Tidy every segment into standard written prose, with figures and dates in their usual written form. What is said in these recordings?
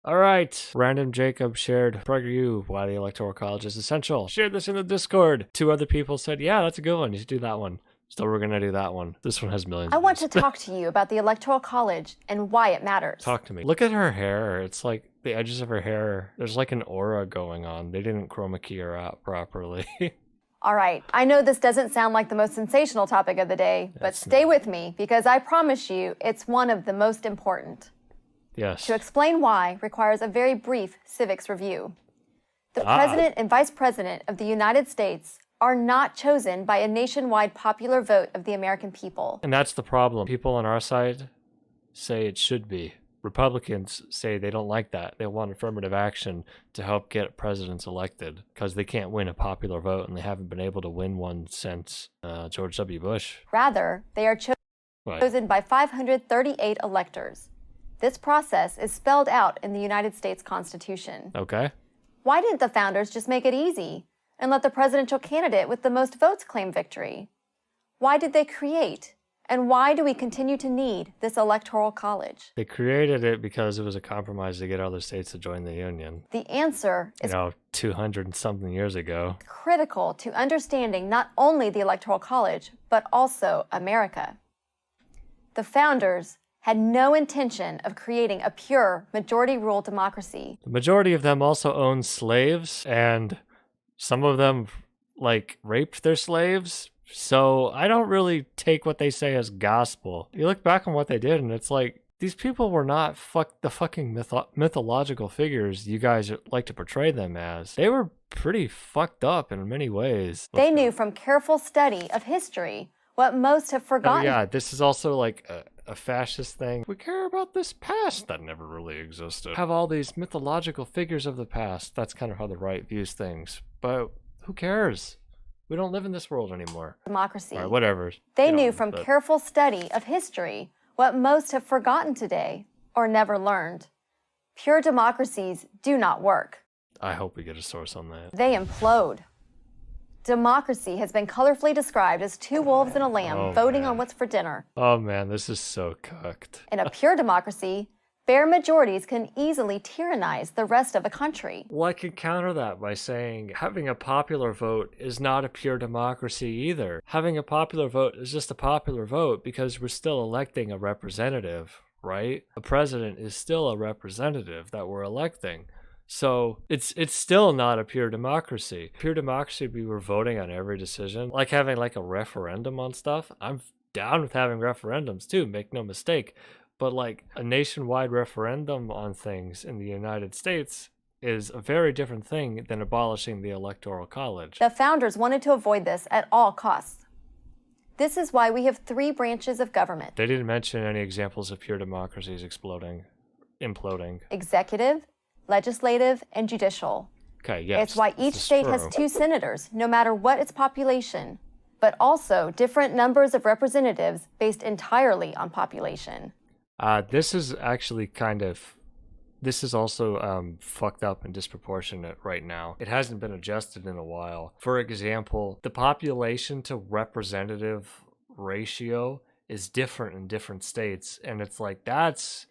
All right. Random Jacob shared PragerU, why the electoral college is essential. Shared this in the Discord. 2 other people said, yeah, that's a good one. You should do that one. So we're going to do that one. This one has millions I of want views. to talk to you about the electoral college and why it matters. Talk to me. Look at her hair. It's like the edges of her hair. There's like an aura going on. They didn't chroma key her out properly. All right, I know this doesn't sound like the most sensational topic of the day, but stay with me because I promise you it's one of the most important. Yes. To explain why requires a very brief civics review. The President and Vice President of the United States are not chosen by a nationwide popular vote of the American people. And that's the problem. People on our side say it should be. Republicans say they don't like that. They want affirmative action to help get presidents elected because they can't win a popular vote and they haven't been able to win one since George W. Bush. Rather, they are chosen by 538 electors. This process is spelled out in the United States Constitution. Okay. Why didn't the founders just make it easy and let the presidential candidate with the most votes claim victory? Why did they create? And why do we continue to need this electoral college? They created it because it was a compromise to get other states to join the union. The answer is 200 and something years ago. Critical to understanding not only the electoral college, but also America. The founders had no intention of creating a pure majority rule democracy. The majority of them also owned slaves, and some of them raped their slaves. So I don't really take what they say as gospel. You look back on what they did, and it's like, these people were not the fucking mythological figures you guys like to portray them as. They were pretty fucked up in many ways. They knew from careful study of history what most have forgotten. Oh yeah, this is also like a fascist thing. We care about this past that never really existed. Have all these mythological figures of the past. That's kind of how the right views things. But who cares? We don't live in this world anymore. Democracy. All right, whatever. They knew from careful study of history what most have forgotten today or never learned. Pure democracies do not work. I hope we get a source on that. They implode. Democracy has been colorfully described as 2 wolves and a lamb voting on what's for dinner. Oh man, this is so cooked. In a pure democracy, bare majorities can easily tyrannize the rest of the country. Well, I could counter that by saying having a popular vote is not a pure democracy either. Having a popular vote is just a popular vote because we're still electing a representative, right? A president is still a representative that we're electing. So it's still not a pure democracy. Pure democracy, we were voting on every decision, like having like a referendum on stuff. I'm down with having referendums too, make no mistake. But like a nationwide referendum on things in the United States is a very different thing than abolishing the Electoral College. The founders wanted to avoid this at all costs. This is why we have 3 branches of government. They didn't mention any examples of pure democracies imploding. Executive, legislative, and judicial. Okay, yes. It's why each state has 2 senators, no matter what its population, but also different numbers of representatives based entirely on population. This is actually this is also fucked up and disproportionate right now. It hasn't been adjusted in a while. For example, the population to representative ratio is different in different states, and it's like that's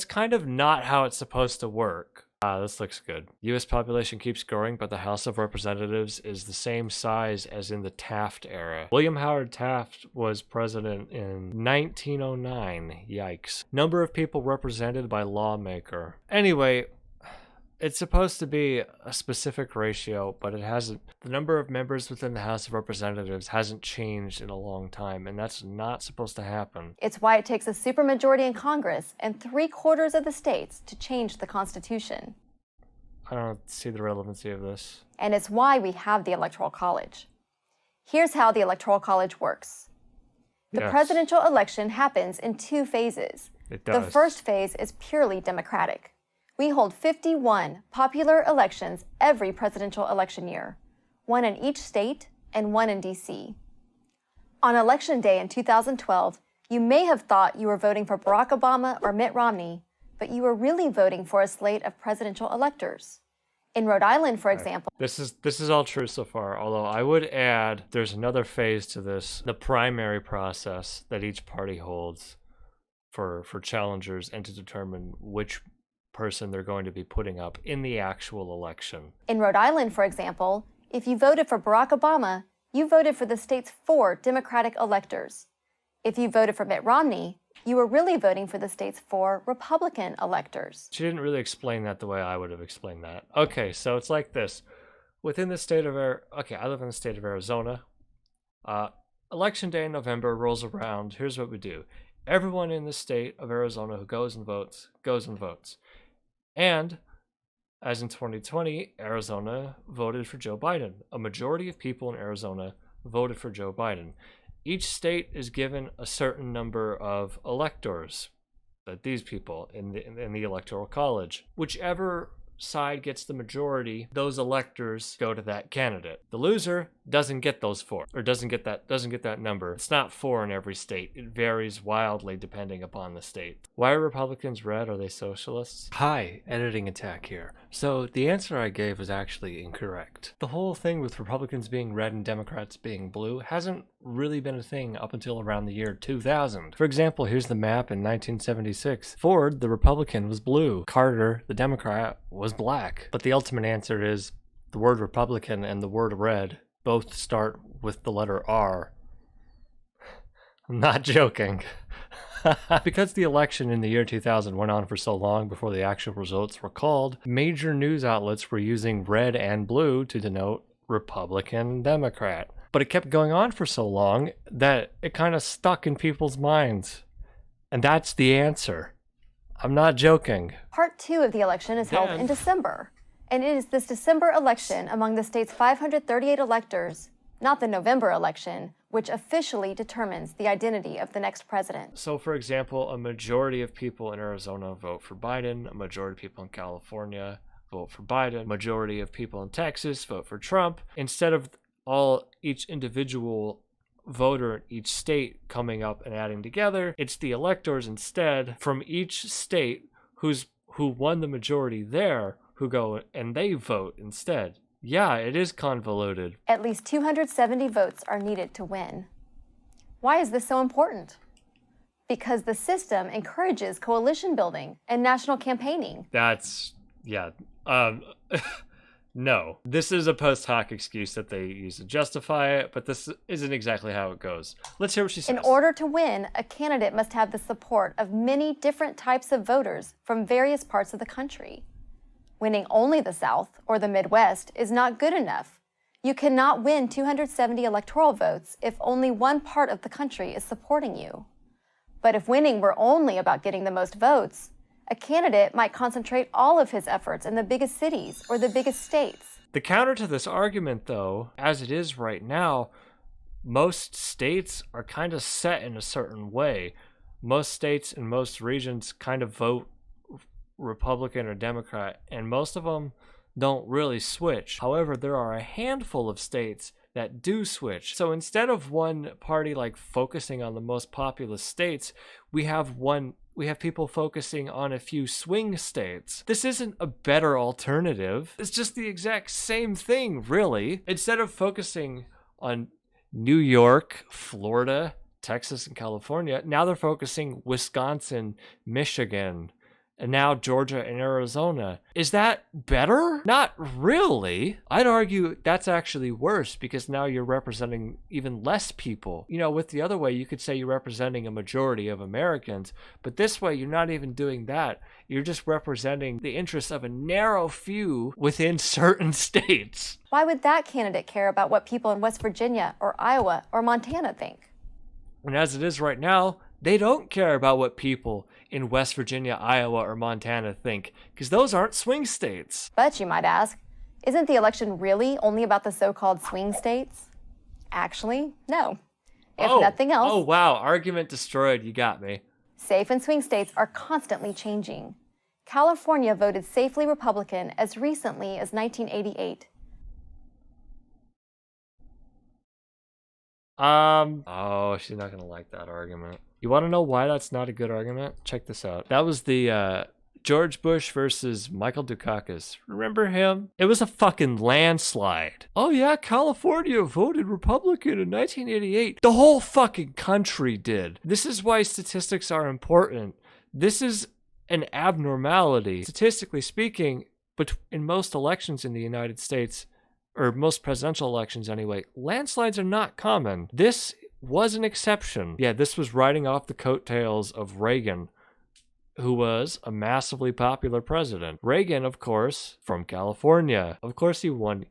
kind of not how it's supposed to work. This looks good. U.S. population keeps growing, but the House of Representatives is the same size as in the Taft era. William Howard Taft was president in 1909. Yikes. Number of people represented by lawmaker. Anyway, it's supposed to be a specific ratio, but it hasn't. The number of members within the House of Representatives hasn't changed in a long time, and that's not supposed to happen. It's why it takes a supermajority in Congress and 3/4 of the states to change the Constitution. I don't see the relevancy of this. And it's why we have the Electoral College. Here's how the Electoral College works. The presidential election happens in 2 phases. It does. The first phase is purely democratic. We hold 51 popular elections every presidential election year, 1 in each state and 1 in D.C. On Election Day in 2012, you may have thought you were voting for Barack Obama or Mitt Romney, but you were really voting for a slate of presidential electors. In Rhode Island, for example... This is all true so far, although I would add there's another phase to this, the primary process that each party holds for challengers and to determine which person they're going to be putting up in the actual election. In Rhode Island, for example, if you voted for Barack Obama, you voted for the state's 4 Democratic electors. If you voted for Mitt Romney, you were really voting for the state's 4 Republican electors. She didn't really explain that the way I would have explained that. Okay, so it's like this. Within the state of I live in the state of Arizona. Election day in November rolls around. Here's what we do. Everyone in the state of Arizona who goes and votes. And, as in 2020, Arizona voted for Joe Biden. A majority of people in Arizona voted for Joe Biden. Each state is given a certain number of electors, that these people in the electoral college. Whichever side gets the majority, those electors go to that candidate. The loser doesn't get those 4, or doesn't get that number. It's not 4 in every state. It varies wildly depending upon the state. Why are Republicans red? Are they socialists? Hi, editing attack here. So the answer I gave was actually incorrect. The whole thing with Republicans being red and Democrats being blue hasn't really been a thing up until around the year 2000. For example, here's the map in 1976. Ford, the Republican, was blue. Carter, the Democrat, was black. But the ultimate answer is the word Republican and the word red both start with the letter R. I'm not joking. Because the election in the year 2000 went on for so long before the actual results were called, major news outlets were using red and blue to denote Republican and Democrat. But it kept going on for so long that it kind of stuck in people's minds. And that's the answer. I'm not joking. Part 2 of the election is held in December. And it is this December election among the state's 538 electors, not the November election, which officially determines the identity of the next president. So, for example, a majority of people in Arizona vote for Biden, a majority of people in California vote for Biden, a majority of people in Texas vote for Trump. Instead of each individual voter in each state coming up and adding together, it's the electors instead from each state who won the majority there who go and they vote instead. Yeah, it is convoluted. At least 270 votes are needed to win. Why is this so important? Because the system encourages coalition building and national campaigning. No. This is a post hoc excuse that they use to justify it, but this isn't exactly how it goes. Let's hear what she says. In order to win, a candidate must have the support of many different types of voters from various parts of the country. Winning only the South or the Midwest is not good enough. You cannot win 270 electoral votes if only one part of the country is supporting you. But if winning were only about getting the most votes, a candidate might concentrate all of his efforts in the biggest cities or the biggest states. The counter to this argument, though, as it is right now, most states are kind of set in a certain way. Most states and most regions kind of vote Republican or Democrat, and most of them don't really switch. However, there are a handful of states that do switch. So instead of one party like focusing on the most populous states, we have people focusing on a few swing states. This isn't a better alternative. It's just the exact same thing, really. Instead of focusing on New York, Florida, Texas, and California, now they're focusing Wisconsin, Michigan, and now Georgia and Arizona. Is that better? Not really. I'd argue that's actually worse because now you're representing even less people. You know, with the other way, you could say you're representing a majority of Americans, but this way, you're not even doing that. You're just representing the interests of a narrow few within certain states. Why would that candidate care about what people in West Virginia or Iowa or Montana think? And as it is right now, they don't care about what people in West Virginia, Iowa, or Montana think, because those aren't swing states. But you might ask, isn't the election really only about the so-called swing states? Actually, no. If nothing else... Oh, wow. Argument destroyed. You got me. Safe and swing states are constantly changing. California voted safely Republican as recently as 1988. She's not gonna like that argument. You want to know why that's not a good argument? Check this out. That was the George Bush versus Michael Dukakis. Remember him? It was a fucking landslide. Oh yeah, California voted Republican in 1988. The whole fucking country did. This is why statistics are important. This is an abnormality. Statistically speaking, but in most elections in the United States, or most presidential elections anyway, landslides are not common. This was an exception. Yeah, this was riding off the coattails of Reagan, who was a massively popular president. Reagan, of course, from California. Of course he won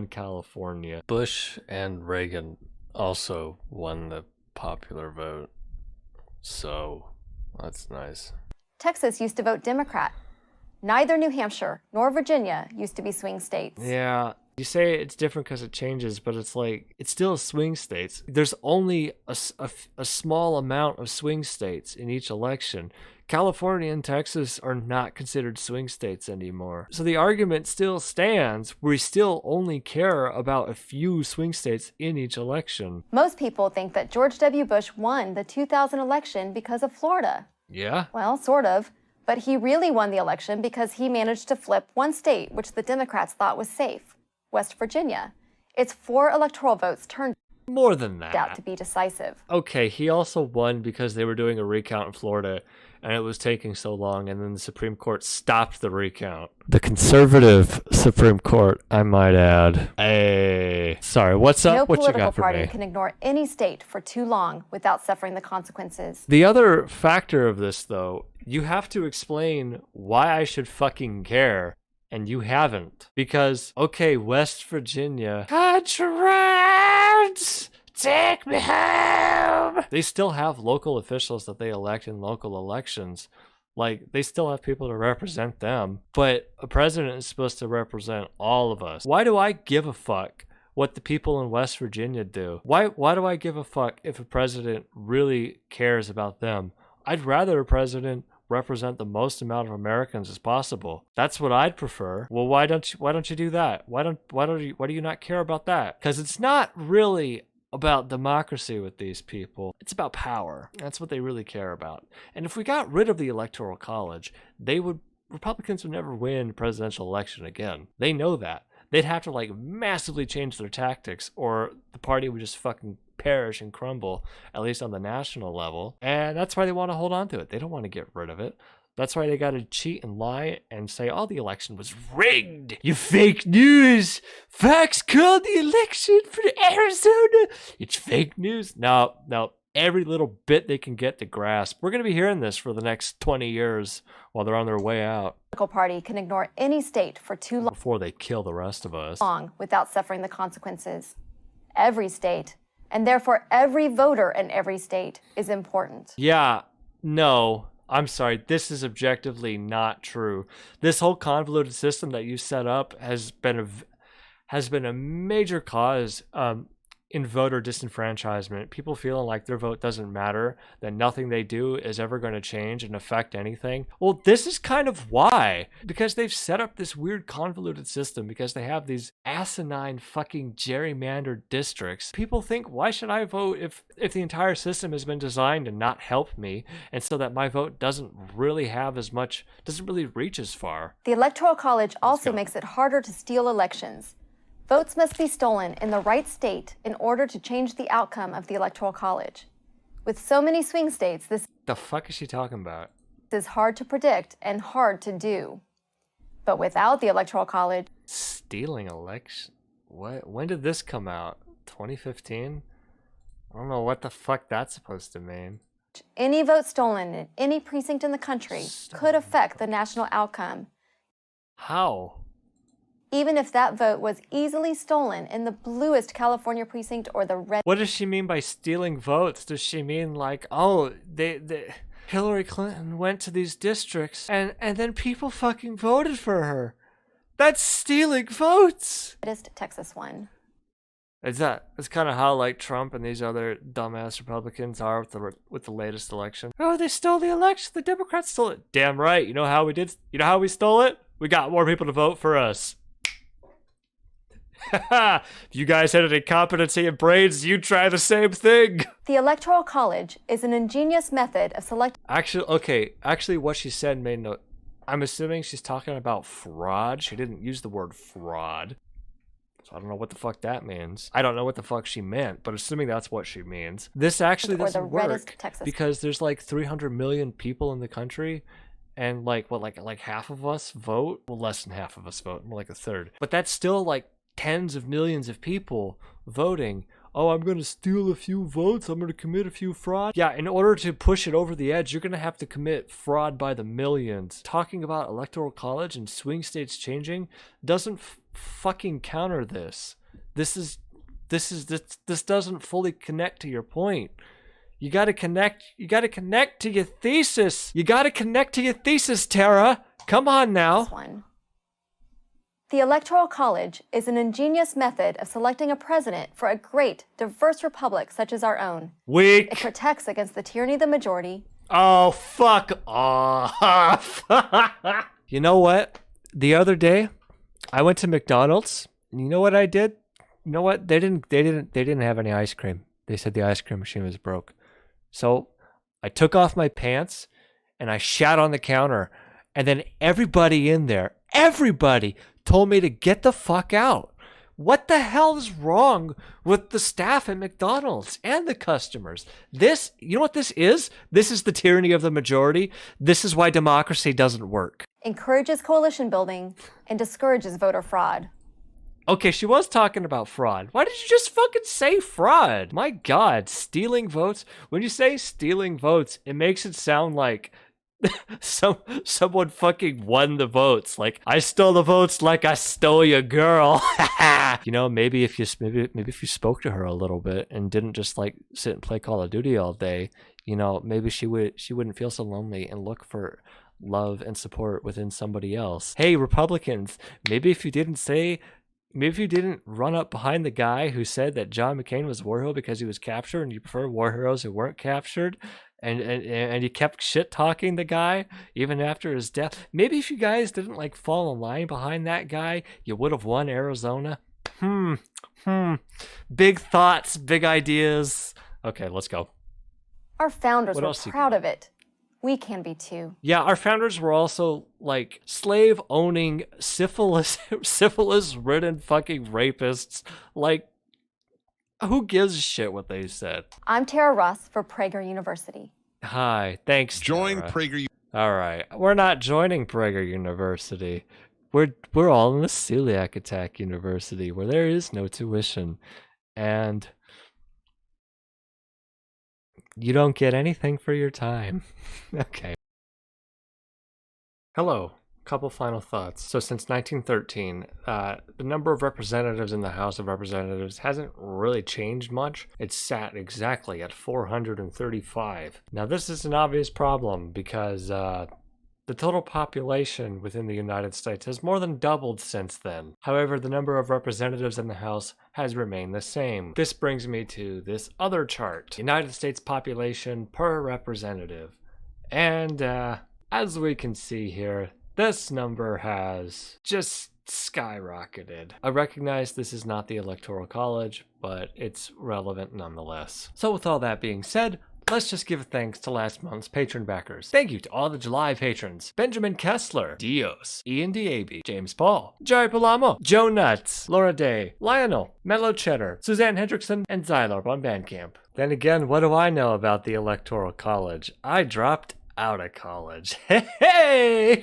California. Bush and Reagan also won the popular vote. So, that's nice. Texas used to vote Democrat. Neither New Hampshire nor Virginia used to be swing states. Yeah. You say it's different because it changes, but it's like, it's still swing states. There's only a small amount of swing states in each election. California and Texas are not considered swing states anymore. So the argument still stands. We still only care about a few swing states in each election. Most people think that George W. Bush won the 2000 election because of Florida. Yeah? Well, sort of. But he really won the election because he managed to flip one state which the Democrats thought was safe. West Virginia. Its 4 electoral votes turned more than that out to be decisive. Okay, he also won because they were doing a recount in Florida and it was taking so long, and then the Supreme Court stopped the recount. The conservative Supreme Court, I might add. Hey, sorry, what's up? No What you political got for party me? can ignore any state for too long without suffering the consequences. The other factor of this, though, you have to explain why I should fucking care. And you haven't. Because, okay, West Virginia. Country roads, take me home. They still have local officials that they elect in local elections. Like, they still have people to represent them. But a president is supposed to represent all of us. Why do I give a fuck what the people in West Virginia do? Why do I give a fuck if a president really cares about them? I'd rather a president represent the most amount of Americans as possible. That's what I'd prefer. Well, why don't you do that? Why do you not care about that? Because it's not really about democracy with these people. It's about power. That's what they really care about. And if we got rid of the electoral college, Republicans would never win a presidential election again. They know that. They'd have to like massively change their tactics, or the party would just fucking perish and crumble, at least on the national level. And that's why they want to hold on to it. They don't want to get rid of it. That's why they got to cheat and lie and say, oh, the election was rigged. You fake news. Fox called the election for Arizona. It's fake news. No. Every little bit they can get to grasp. We're going to be hearing this for the next 20 years while they're on their way out. The political party can ignore any state for too long before they kill the rest of us. Without suffering the consequences. Every state, and therefore every voter in every state, is important. Yeah, no, I'm sorry. This is objectively not true. This whole convoluted system that you set up has been a major cause in voter disenfranchisement. People feeling like their vote doesn't matter, that nothing they do is ever going to change and affect anything. Well, this is kind of why. Because they've set up this weird convoluted system, because they have these asinine fucking gerrymandered districts. People think, why should I vote if the entire system has been designed to not help me, and so that my vote doesn't really reach as far. The Electoral College also makes it harder to steal elections. Votes must be stolen in the right state in order to change the outcome of the Electoral College. With so many swing states, this the fuck is she talking about? Is hard to predict and hard to do. But without the Electoral College... Stealing election? What? When did this come out? 2015? I don't know what the fuck that's supposed to mean. Any vote stolen in any precinct in the country could affect the national outcome. How? Even if that vote was easily stolen in the bluest California precinct or the red... What does she mean by stealing votes? Does she mean like, oh, Hillary Clinton went to these districts and then people fucking voted for her? That's stealing votes! Texas one. It's kind of how like Trump and these other dumbass Republicans are with the latest election. Oh, they stole the election. The Democrats stole it. Damn right. You know how we did? You know how we stole it? We got more people to vote for us. If you guys had any competency and brains, you'd try the same thing. The Electoral College is an ingenious method of selecting... Actually, what she said made no... I'm assuming she's talking about fraud. She didn't use the word fraud. So I don't know what the fuck that means. I don't know what the fuck she meant, but assuming that's what she means. This actually doesn't work because there's like 300 million people in the country, and like what, like half of us vote? Well, less than half of us vote, more like a third. But that's still like tens of millions of people voting. Oh, I'm going to steal a few votes. I'm going to commit a few fraud. Yeah, in order to push it over the edge, you're going to have to commit fraud by the millions. Talking about electoral college and swing states changing doesn't fucking counter this. This doesn't fully connect to your point. You got to connect to your thesis. You got to connect to your thesis, Tara. Come on now. This one. The Electoral College is an ingenious method of selecting a president for a great, diverse republic such as our own. Weak. It protects against the tyranny of the majority. Oh, fuck off. You know what? The other day, I went to McDonald's, and you know what I did? You know what? They didn't have any ice cream. They said the ice cream machine was broke. So I took off my pants, and I shat on the counter, and then everybody in there, everybody told me to get the fuck out. What the hell is wrong with the staff at McDonald's and the customers? This, you know what this is? This is the tyranny of the majority. This is why democracy doesn't work. Encourages coalition building and discourages voter fraud. Okay, she was talking about fraud. Why did you just fucking say fraud? My God, stealing votes. When you say stealing votes, it makes it sound like someone fucking won the votes. Like, I stole the votes like I stole your girl. You know, maybe if you spoke to her a little bit and didn't just like sit and play Call of Duty all day, you know, maybe she wouldn't feel so lonely and look for love and support within somebody else. Hey, Republicans, maybe if you didn't run up behind the guy who said that John McCain was a war hero because he was captured, and you prefer war heroes who weren't captured, and you kept shit talking the guy even after his death. Maybe if you guys didn't like fall in line behind that guy, you would have won Arizona. Big thoughts, big ideas. Okay, let's go. Our founders were proud of it. We can be too. Yeah, our founders were also like slave-owning, syphilis-ridden fucking rapists. Like, who gives a shit what they said? I'm Tara Ross for Prager University. Hi, thanks. Join Tara. PragerU. All right, we're not joining Prager University. We're all in the Celiacattack University, where there is no tuition, and you don't get anything for your time. Okay. Hello. Couple final thoughts. So since 1913, the number of representatives in the House of Representatives hasn't really changed much. It's sat exactly at 435. Now this is an obvious problem because the total population within the United States has more than doubled since then. However, the number of representatives in the House has remained the same. This brings me to this other chart. United States population per representative. And as we can see here, this number has just skyrocketed. I recognize this is not the Electoral College, but it's relevant nonetheless. So with all that being said, let's just give thanks to last month's patron backers. Thank you to all the July patrons: Benjamin Kessler, Dios, Ian Diaby, James Paul, Jerry Palamo, Joe Nuts, Laura Day, Lionel, Mellow Cheddar, Suzanne Hendrickson, and Xylorb on Bandcamp. Then again, what do I know about the Electoral College? I dropped out of college. Hey!